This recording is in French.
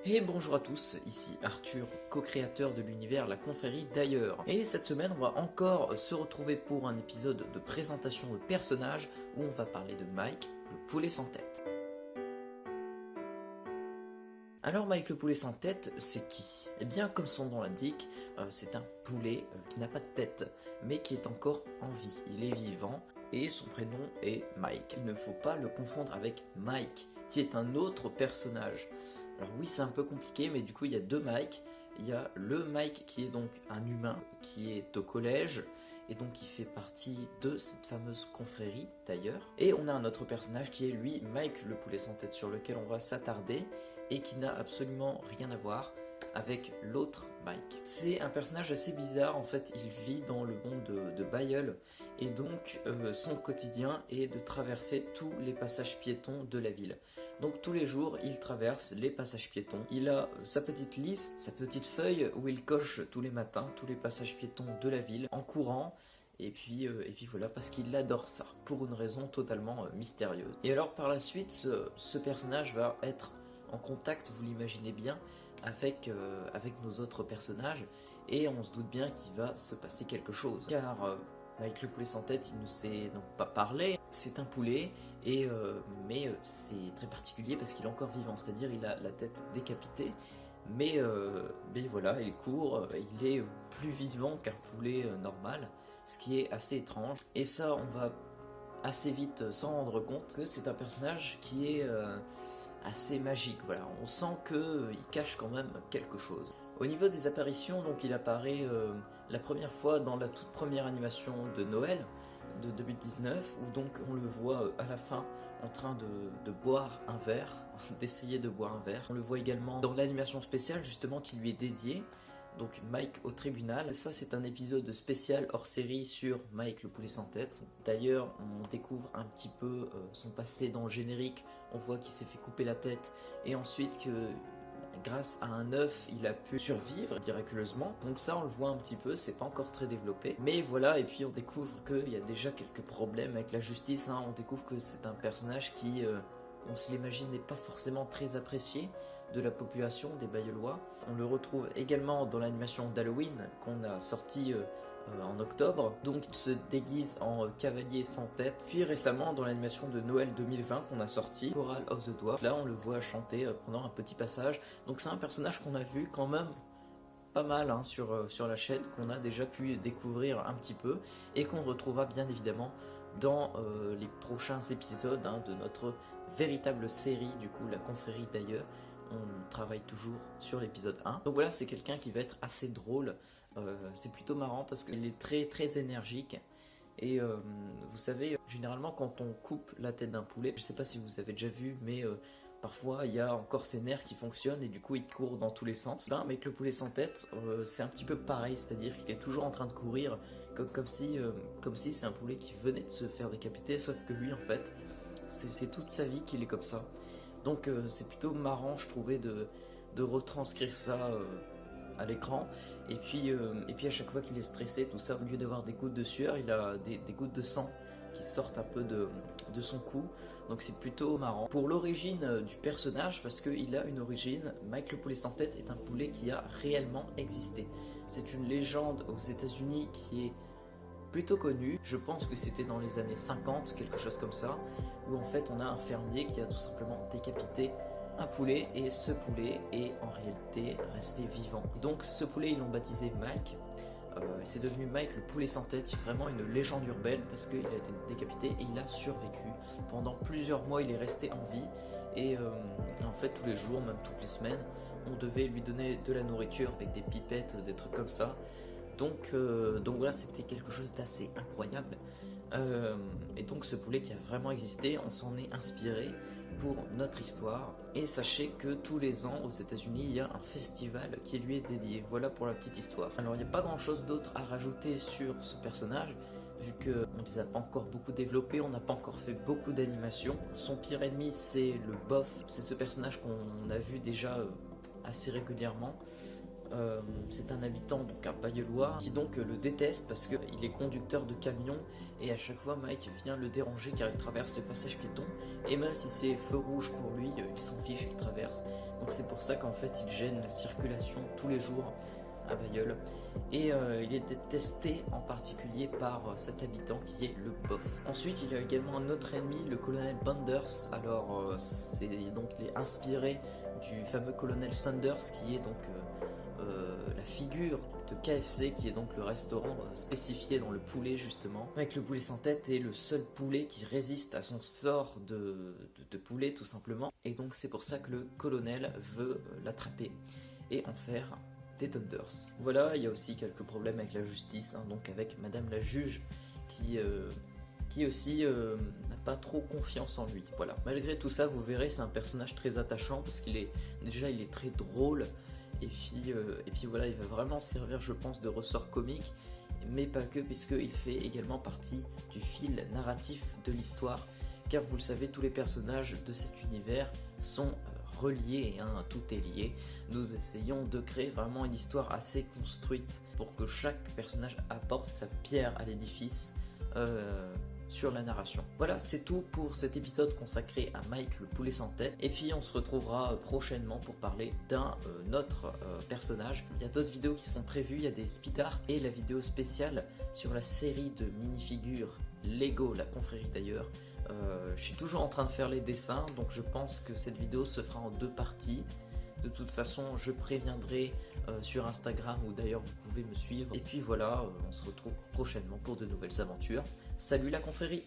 Et bonjour à tous, ici Arthur, co-créateur de l'univers La Confrérie d'ailleurs. Et cette semaine, on va encore se retrouver pour un épisode de présentation de personnages où on va parler de Mike, le poulet sans tête. Alors Mike le poulet sans tête, c'est qui? Eh bien comme son nom l'indique, c'est un poulet qui n'a pas de tête, mais qui est encore en vie. Il est vivant et son prénom est Mike. Il ne faut pas le confondre avec Mike, qui est un autre personnage. Alors oui, c'est un peu compliqué, mais du coup il y a deux Mike. Il y a le Mike qui est donc un humain, qui est au collège, et donc qui fait partie de cette fameuse confrérie d'ailleurs. Et on a un autre personnage qui est lui, Mike le poulet sans tête, sur lequel on va s'attarder, et qui n'a absolument rien à voir avec l'autre Mike. C'est un personnage assez bizarre, en fait il vit dans le monde de Bayeul, et donc son quotidien est de traverser tous les passages piétons de la ville. Donc tous les jours, il traverse les passages piétons. Il a sa petite liste, sa petite feuille où il coche tous les matins tous les passages piétons de la ville en courant. Et puis voilà, parce qu'il adore ça, pour une raison totalement mystérieuse. Et alors par la suite, ce personnage va être en contact, vous l'imaginez bien, avec nos autres personnages. Et on se doute bien qu'il va se passer quelque chose. Car Mike le poulet sans tête, il ne sait donc pas parler. C'est un poulet, mais c'est très particulier parce qu'il est encore vivant, c'est-à-dire il a la tête décapitée, mais voilà, il court, il est plus vivant qu'un poulet normal, ce qui est assez étrange. Et ça, on va assez vite s'en rendre compte que c'est un personnage qui est assez magique. Voilà, on sent qu'il cache quand même quelque chose. Au niveau des apparitions, donc il apparaît la première fois dans la toute première animation de Noël de 2019, où donc on le voit à la fin en train de boire un verre, d'essayer de boire un verre. On le voit également dans l'animation spéciale justement qui lui est dédiée, donc Mike au tribunal. Ça c'est un épisode spécial hors série sur Mike le poulet sans tête. D'ailleurs on découvre un petit peu son passé dans le générique, on voit qu'il s'est fait couper la tête et ensuite que grâce à un œuf, il a pu survivre miraculeusement. Donc ça, on le voit un petit peu, c'est pas encore très développé. Mais voilà, et puis on découvre qu'il y a déjà quelques problèmes avec la justice. On découvre que c'est un personnage qui, on se l'imagine, n'est pas forcément très apprécié de la population des Bayeullois. On le retrouve également dans l'animation d'Halloween qu'on a sorti en octobre, donc il se déguise en cavalier sans tête. Puis récemment dans l'animation de Noël 2020 qu'on a sorti, Choral of the Dwarf, là on le voit chanter pendant un petit passage. Donc c'est un personnage qu'on a vu quand même pas mal sur la chaîne, qu'on a déjà pu découvrir un petit peu et qu'on retrouvera bien évidemment dans les prochains épisodes de notre véritable série, du coup la confrérie d'ailleurs. On travaille toujours sur l'épisode 1. Donc voilà, c'est quelqu'un qui va être assez drôle. C'est plutôt marrant parce qu'il est très très énergique. Et vous savez, généralement quand on coupe la tête d'un poulet, je sais pas si vous avez déjà vu, mais parfois il y a encore ses nerfs qui fonctionnent et du coup il court dans tous les sens. Ben, avec le poulet sans tête, c'est un petit peu pareil, c'est-à-dire qu'il est toujours en train de courir comme si c'est un poulet qui venait de se faire décapiter, sauf que lui en fait, c'est toute sa vie qu'il est comme ça. Donc c'est plutôt marrant, je trouvais, de retranscrire ça à l'écran. Et puis à chaque fois qu'il est stressé, tout ça, au lieu d'avoir des gouttes de sueur, il a des gouttes de sang qui sortent un peu de son cou. Donc c'est plutôt marrant. Pour l'origine du personnage, parce qu'il a une origine, Mike le poulet sans tête est un poulet qui a réellement existé. C'est une légende aux États-Unis qui est plutôt connu, je pense que c'était dans les années 50, quelque chose comme ça, où en fait on a un fermier qui a tout simplement décapité un poulet, et ce poulet est en réalité resté vivant. Donc ce poulet, ils l'ont baptisé Mike, c'est devenu Mike le poulet sans tête, c'est vraiment une légende urbaine parce qu'il a été décapité et il a survécu. Pendant plusieurs mois il est resté en vie, et en fait tous les jours, même toutes les semaines, on devait lui donner de la nourriture avec des pipettes, des trucs comme ça. Donc voilà, c'était quelque chose d'assez incroyable. Et donc ce poulet qui a vraiment existé, on s'en est inspiré pour notre histoire. Et sachez que tous les ans aux États-Unis, il y a un festival qui lui est dédié. Voilà pour la petite histoire. Alors il n'y a pas grand chose d'autre à rajouter sur ce personnage, vu qu'on ne les a pas encore beaucoup développés, on n'a pas encore fait beaucoup d'animations. Son pire ennemi, c'est le bof, c'est ce personnage qu'on a vu déjà assez régulièrement. C'est un habitant, donc un Bayeullois, qui donc le déteste parce qu'il est conducteur de camion et à chaque fois Mike vient le déranger car il traverse les passages piétons et même si c'est feu rouge pour lui, il s'en fiche, il traverse. Donc c'est pour ça qu'en fait il gêne la circulation tous les jours à Bayeul et il est détesté en particulier par cet habitant qui est le bof. Ensuite il y a également un autre ennemi, le colonel Banders. Alors c'est donc inspiré du fameux colonel Sanders qui est donc la figure de KFC qui est donc le restaurant spécifié dans le poulet justement. Avec le poulet sans tête est le seul poulet qui résiste à son sort de poulet tout simplement. Et donc c'est pour ça que le colonel veut l'attraper et en faire des Thunders. Voilà, il y a aussi quelques problèmes avec la justice, hein, donc avec Madame la juge qui aussi n'a pas trop confiance en lui. Voilà. Malgré tout ça, vous verrez, c'est un personnage très attachant parce qu'il est très drôle. Et puis voilà, il va vraiment servir, je pense, de ressort comique, mais pas que, puisqu'il fait également partie du fil narratif de l'histoire, car vous le savez, tous les personnages de cet univers sont reliés, hein, tout est lié. Nous essayons de créer vraiment une histoire assez construite pour que chaque personnage apporte sa pierre à l'édifice sur la narration. Voilà, c'est tout pour cet épisode consacré à Mike le poulet sans tête. Et puis on se retrouvera prochainement pour parler d'un autre personnage. Il y a d'autres vidéos qui sont prévues, il y a des speed art et la vidéo spéciale sur la série de minifigures Lego, la confrérie d'ailleurs. Je suis toujours en train de faire les dessins, donc je pense que cette vidéo se fera en 2 parties. De toute façon, je préviendrai sur Instagram, ou d'ailleurs vous pouvez me suivre. Et puis voilà, on se retrouve prochainement pour de nouvelles aventures. Salut la confrérie!